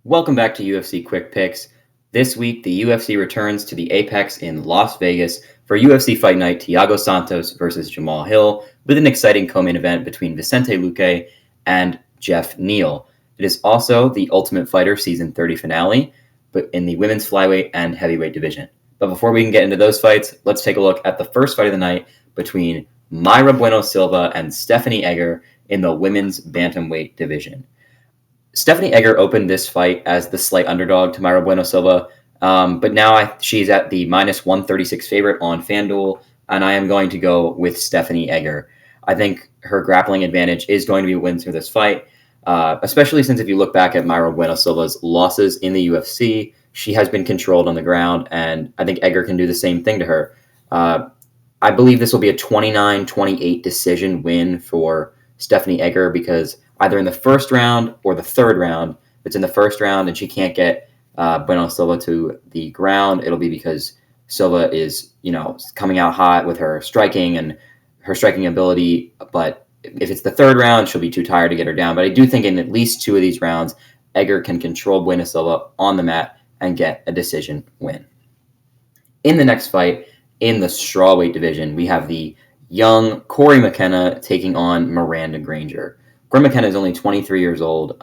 Welcome back to UFC Quick Picks. This week, the UFC returns to the Apex in Las Vegas for UFC Fight Night Thiago Santos versus Jamahal with an exciting co-main event between Vicente Luque and Jeff Neal. It is also the Ultimate Fighter Season 30 finale, but in the women's flyweight and heavyweight division. But before we can get into those fights, let's take a look at the first fight of the night between Mayra Bueno Silva and Stephanie Egger in the women's bantamweight division. Stephanie Egger opened this fight as the slight underdog to Mayra Bueno Silva, but now she's at the minus 136 favorite on FanDuel, and I am going to go with Stephanie Egger. I think her grappling advantage is going to be wins for this fight, especially since if you look back at Mayra Bueno Silva's losses in the UFC, she has been controlled on the ground, and I think Egger can do the same thing to her. I believe this will be a 29-28 decision win for Stephanie Egger because either in the first round or the third round, if it's in the first round and she can't get Bueno Silva to the ground, it'll be because Silva is, coming out hot with her striking and her striking ability. But if it's the third round, she'll be too tired to get her down. But I do think in at least two of these rounds, Egger can control Bueno Silva on the mat and get a decision win. In the next fight, in the strawweight division, we have the young Cory McKenna taking on Miranda Granger. Cory McKenna is only 23 years old,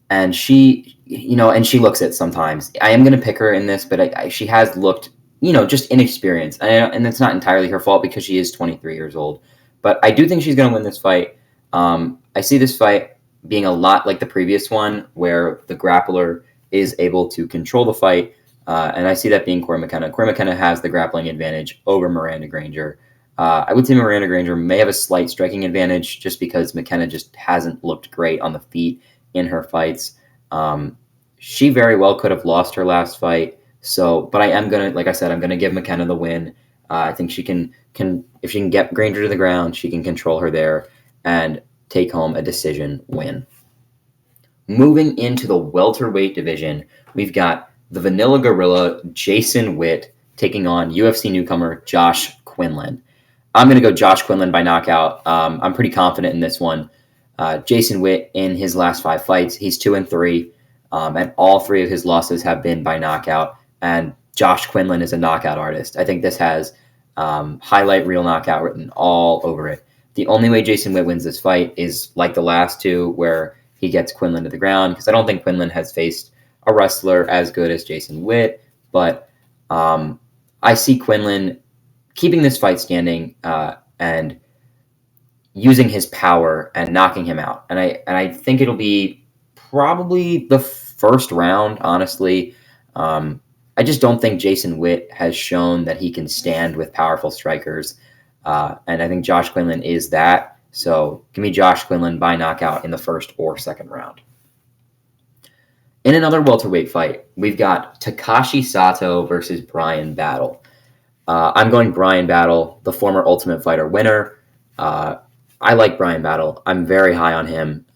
and she looks it sometimes. I am going to pick her in this, but she has looked, just inexperienced. And it's not entirely her fault because she is 23 years old. But I do think she's going to win this fight. I see this fight being a lot like the previous one where the grappler is able to control the fight, and I see that being Cory McKenna. Cory McKenna has the grappling advantage over Miranda Granger. I would say Miranda Granger may have a slight striking advantage just because McKenna just hasn't looked great on the feet in her fights. She very well could have lost her last fight. But I am going to, like I said, I'm going to give McKenna the win. I think she can, if she can get Granger to the ground, she can control her there and take home a decision win. Moving into the welterweight division, we've got the Vanilla Gorilla Jason Witt taking on UFC newcomer Josh Quinlan. I'm going to go Josh Quinlan by knockout. I'm pretty confident in this one. Jason Witt, in his last 5 fights, he's 2-3, and all 3 of his losses have been by knockout. And Josh Quinlan is a knockout artist. I think this has highlight reel knockout written all over it. The only way Jason Witt wins this fight is like the last 2, where he gets Quinlan to the ground, because I don't think Quinlan has faced a wrestler as good as Jason Witt. But I see Quinlan keeping this fight standing and using his power and knocking him out. And I think it'll be probably the first round, honestly. I just don't think Jason Witt has shown that he can stand with powerful strikers. And I think Josh Quinlan is that. So give me Josh Quinlan by knockout in the first or second round. In another welterweight fight, we've got Takashi Sato versus Bryan Battle. I'm going Bryan Battle, the former Ultimate Fighter winner. I like Bryan Battle. I'm very high on him.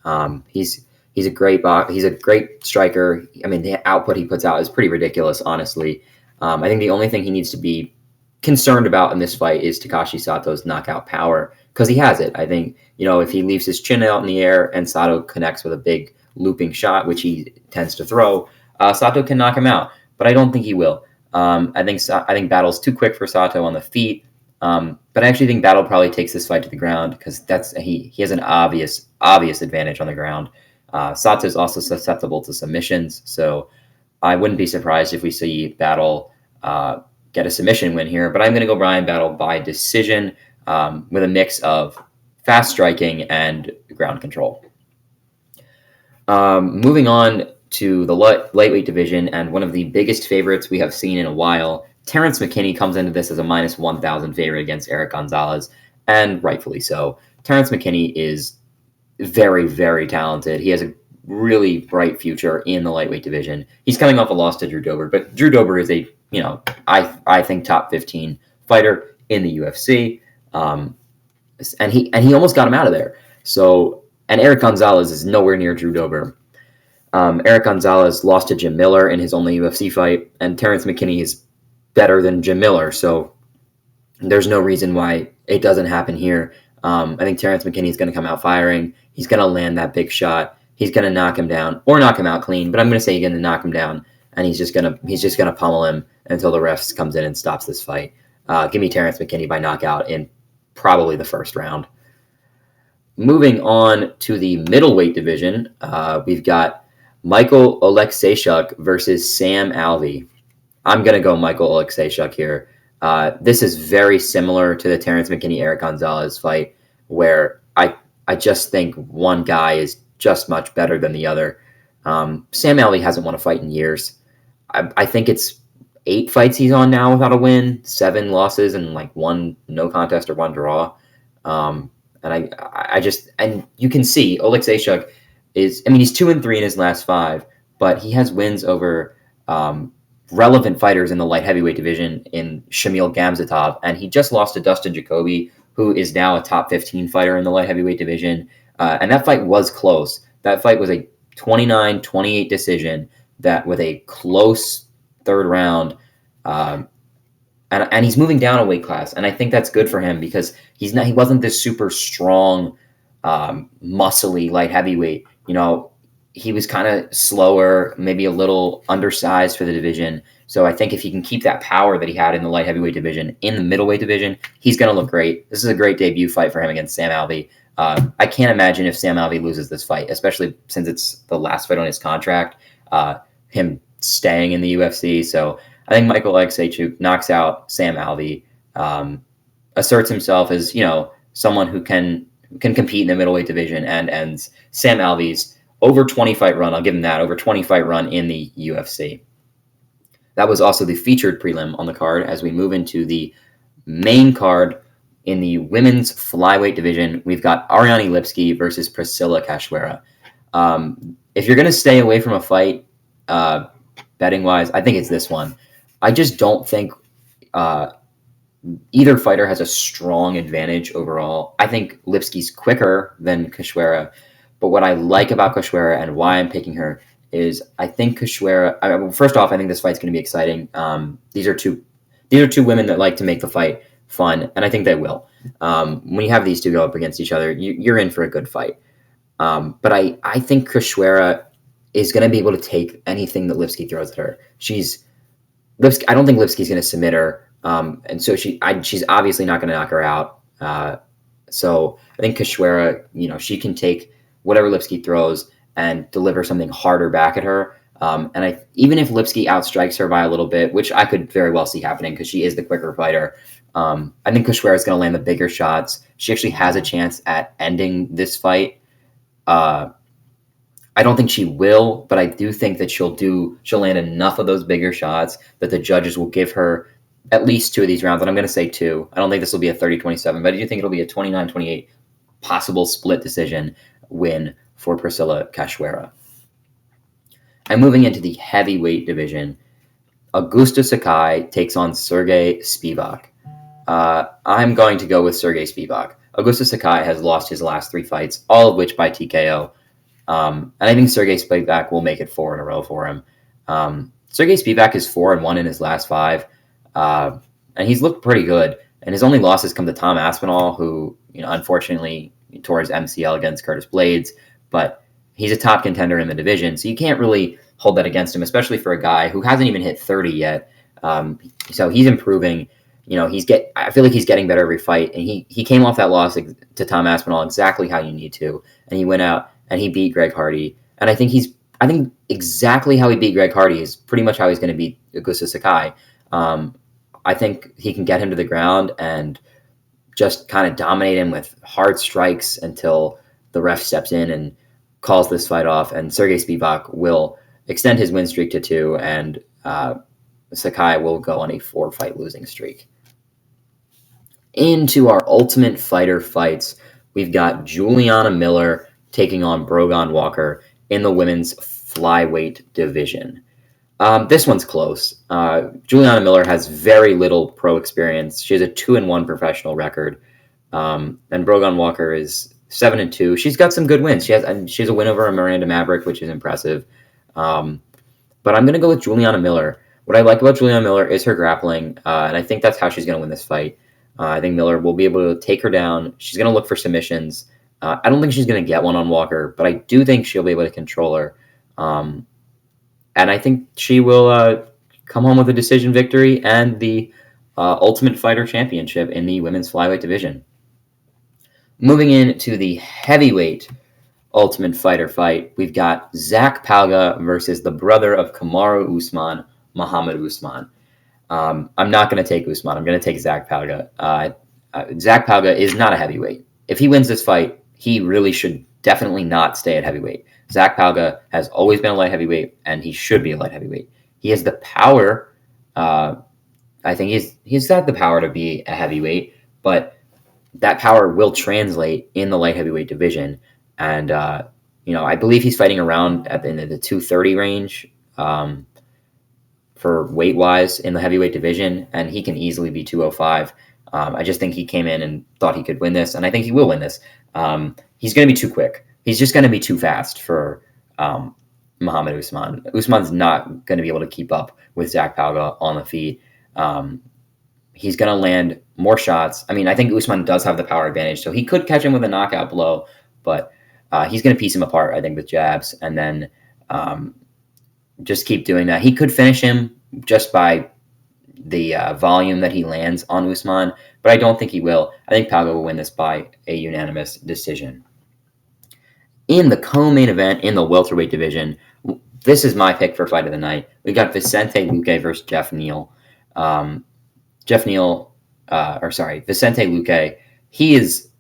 He's a great he's a great striker. I mean, the output he puts out is pretty ridiculous, honestly. I think the only thing he needs to be concerned about in this fight is Takashi Sato's knockout power, because he has it. I think, if he leaves his chin out in the air and Sato connects with a big looping shot, which he tends to throw, Sato can knock him out. But I don't think he will. I think Battle's too quick for Sato on the feet. But I actually think Battle probably takes this fight to the ground because he has an obvious advantage on the ground. Sato is also susceptible to submissions, so I wouldn't be surprised if we see Battle get a submission win here. But I'm going to go Bryan Battle by decision with a mix of fast striking and ground control. Moving on to the lightweight division, and one of the biggest favorites we have seen in a while, Terrance McKinney comes into this as a minus 1,000 favorite against Erick Gonzalez, and rightfully so. Terrance McKinney is very, very talented. He has a really bright future in the lightweight division. He's coming off a loss to Drew Dober, but Drew Dober is a, I think top 15 fighter in the UFC, and he almost got him out of there. So, and Erick Gonzalez is nowhere near Drew Dober. Erick Gonzalez lost to Jim Miller in his only UFC fight, and Terrance McKinney is better than Jim Miller, so there's no reason why it doesn't happen here. I think Terrance McKinney is going to come out firing. He's going to land that big shot. he's going to knock him down or knock him out clean. But I'm going to say he's going to knock him down, and he's just going to pummel him until the refs comes in and stops this fight. Give me Terrance McKinney by knockout in probably the first round. Moving on to the middleweight division, we've got Michal Oleksiejczuk versus Sam Alvey. I'm going to go Michal Oleksiejczuk here. This is very similar to the Terrance McKinney Erick Gonzalez fight, where I just think one guy is just much better than the other. Sam Alvey hasn't won a fight in years. I think it's 8 fights he's on now without a win, 7 losses, and like 1 no contest or 1 draw. And you can see Oleksiejczuk he's 2-3 in his last 5, but he has wins over relevant fighters in the light heavyweight division in Shamil Gamzatov, and he just lost to Dustin Jacoby, who is now a top 15 fighter in the light heavyweight division. And that fight was close. That fight was a 29-28 decision that with a close third round. And he's moving down a weight class, and I think that's good for him because he wasn't this super strong, muscly light heavyweight. He was kind of slower, maybe a little undersized for the division. So I think if he can keep that power that he had in the light heavyweight division in the middleweight division, he's going to look great. This is a great debut fight for him against Sam Alvey. I can't imagine if Sam Alvey loses this fight, especially since it's the last fight on his contract, him staying in the UFC. So I think Michal Oleksiejczuk knocks out Sam Alvey, asserts himself as, someone who can compete in the middleweight division, and ends Sam Alvey's over 20 fight run. I'll give him that, over 20 fight run in the UFC. That was also the featured prelim on the card. As we move into the main card in the women's flyweight division, we've got Ariane Lipski versus Priscilla Cachoeira. If you're going to stay away from a fight, betting-wise, I think it's this one. I just don't think either fighter has a strong advantage overall. I think Lipski's quicker than Cachoeira, but what I like about Cachoeira and why I'm picking her is I think Cachoeira. First off, I think this fight's going to be exciting. These are two women that like to make the fight fun, and I think they will. When you have these two go up against each other, you're in for a good fight. But I think Cachoeira is going to be able to take anything that Lipski throws at her. I don't think Lipski's going to submit her, and so she's obviously not going to knock her out. So I think Cachoeira, she can take whatever Lipski throws and deliver something harder back at her. And even if Lipski outstrikes her by a little bit, which I could very well see happening because she is the quicker fighter, I think Cachoeira is going to land the bigger shots. She actually has a chance at ending this fight. I don't think she will, but I do think that she'll land enough of those bigger shots that the judges will give her at least 2 of these rounds. And I'm going to say 2. I don't think this will be a 30-27, but I do think it'll be a 29-28 possible split decision win for Priscilla Cachoeira. And moving into the heavyweight division, Augusto Sakai takes on Sergey Spivak. I'm going to go with Sergey Spivak. Augusto Sakai has lost his last 3 fights, all of which by TKO. And I think Sergey Spivak will make it 4 in a row for him. Sergey Spivak is 4-1 in his last 5. And he's looked pretty good. And his only losses come to Tom Aspinall, who, unfortunately tore his MCL against Curtis Blades. But he's a top contender in the division, so you can't really hold that against him, especially for a guy who hasn't even hit 30 yet. So he's improving. I feel like he's getting better every fight. And he came off that loss to Tom Aspinall exactly how you need to. And he went out and he beat Greg Hardy. And I think exactly how he beat Greg Hardy is pretty much how he's going to beat Augusto Sakai. I think he can get him to the ground and just kind of dominate him with hard strikes until the ref steps in and calls this fight off. And Sergey Spivak will extend his win streak to 2, and Sakai will go on a 4-fight losing streak. Into our Ultimate Fighter fights, we've got Juliana Miller taking on Brogan Walker in the women's flyweight division. This one's close. Juliana Miller has very little pro experience. She has a 2-1 professional record. And Brogan Walker is 7-2. She's got some good wins. She has a win over a Miranda Maverick, which is impressive. But I'm going to go with Juliana Miller. What I like about Juliana Miller is her grappling, and I think that's how she's going to win this fight. I think Miller will be able to take her down. She's going to look for submissions, I don't think she's going to get one on Walker, but I do think she'll be able to control her. And I think she will come home with a decision victory and the Ultimate Fighter Championship in the women's flyweight division. Moving into the heavyweight Ultimate Fighter fight, we've got Zach Palga versus the brother of Kamaru Usman, Muhammad Usman. I'm not going to take Usman. I'm going to take Zach Palga. Zach Palga is not a heavyweight. If he wins this fight, he really should definitely not stay at heavyweight. Zach Palga has always been a light heavyweight, and he should be a light heavyweight. He has the power. I think he's got the power to be a heavyweight, but that power will translate in the light heavyweight division. And, I believe he's fighting around in the 230 range for weight-wise in the heavyweight division, and he can easily be 205. I just think he came in and thought he could win this, and I think he will win this. He's going to be too quick. He's just going to be too fast for Muhammad Usman. Usman's not going to be able to keep up with Zach Palga on the feet. He's going to land more shots. I mean, I think Usman does have the power advantage, so he could catch him with a knockout blow, but he's going to piece him apart, I think, with jabs, and then just keep doing that. He could finish him just by the volume that he lands on Usman, but I don't think he will. I think Palga will win this by a unanimous decision. In the co-main event in the welterweight division, this is my pick for fight of the night. We got Vicente Luque versus Jeff Neal. Vicente Luque, he is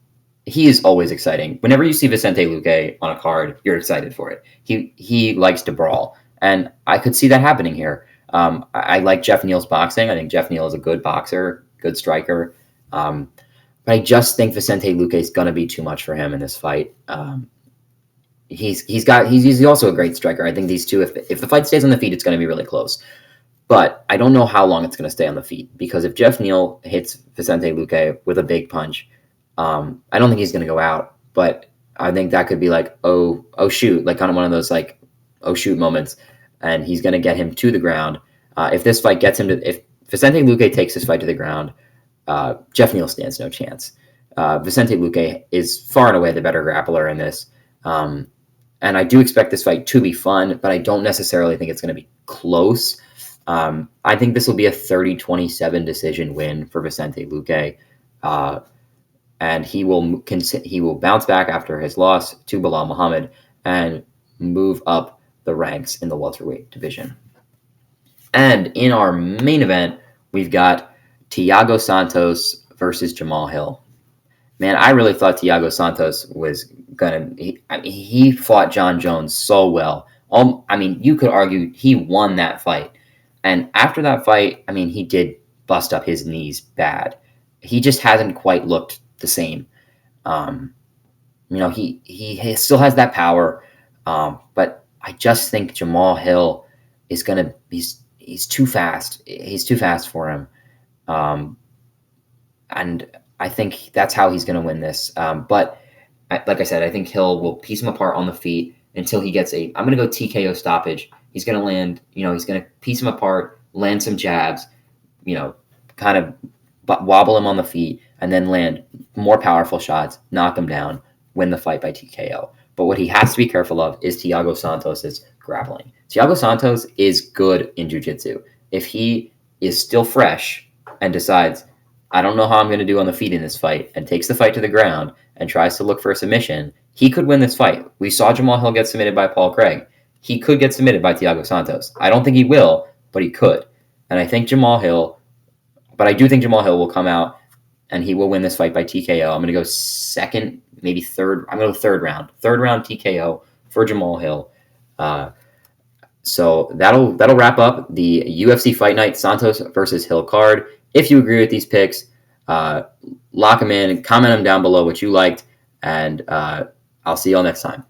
always exciting. Whenever you see Vicente Luque on a card, you're excited for it. He likes to brawl, and I could see that happening here. I like Jeff Neal's boxing. I think Jeff Neal is a good boxer, good striker. But I just think Vicente Luque is going to be too much for him in this fight. He's also a great striker. I think these two, if the fight stays on the feet, it's going to be really close. But I don't know how long it's going to stay on the feet, because if Jeff Neal hits Vicente Luque with a big punch, I don't think he's going to go out. But I think that could be like, oh shoot, like kind of one of those like, oh shoot moments, and he's going to get him to the ground. If this fight gets him if Vicente Luque takes this fight to the ground, Jeff Neal stands no chance. Vicente Luque is far and away the better grappler in this. And I do expect this fight to be fun, but I don't necessarily think it's going to be close. I think this will be a 30-27 decision win for Vicente Luque. And he will bounce back after his loss to Belal Muhammad and move up the ranks in the welterweight division. And in our main event, we've got Thiago Santos versus Jamahal Hill. Man, I really thought Thiago Santos was he fought John Jones so well. You could argue he won that fight. And after that fight, he did bust up his knees bad. He just hasn't quite looked the same. He still has that power. But I just think Jamahal Hill is he's too fast. He's too fast for him. And I think that's how he's going to win this. But like I said, I think Hill will piece him apart on the feet until he gets I'm going to go TKO stoppage. He's going to land, he's going to piece him apart, land some jabs, kind of wobble him on the feet, and then land more powerful shots, knock him down, win the fight by TKO. But what he has to be careful of is Thiago Santos' grappling. Thiago Santos is good in jiu-jitsu. If he is still fresh and decides, I don't know how I'm going to do on the feet in this fight, and takes the fight to the ground and tries to look for a submission, he could win this fight. We saw Jamahal Hill get submitted by Paul Craig. He could get submitted by Thiago Santos. I don't think he will, but he could. And I do think Jamahal Hill will come out and he will win this fight by TKO. I'm going to go second, maybe third. I'm going to go third round. Third round TKO for Jamahal Hill. So that'll wrap up the UFC Fight Night Santos versus Hill card. If you agree with these picks, lock them in, comment them down below what you liked, and I'll see you all next time.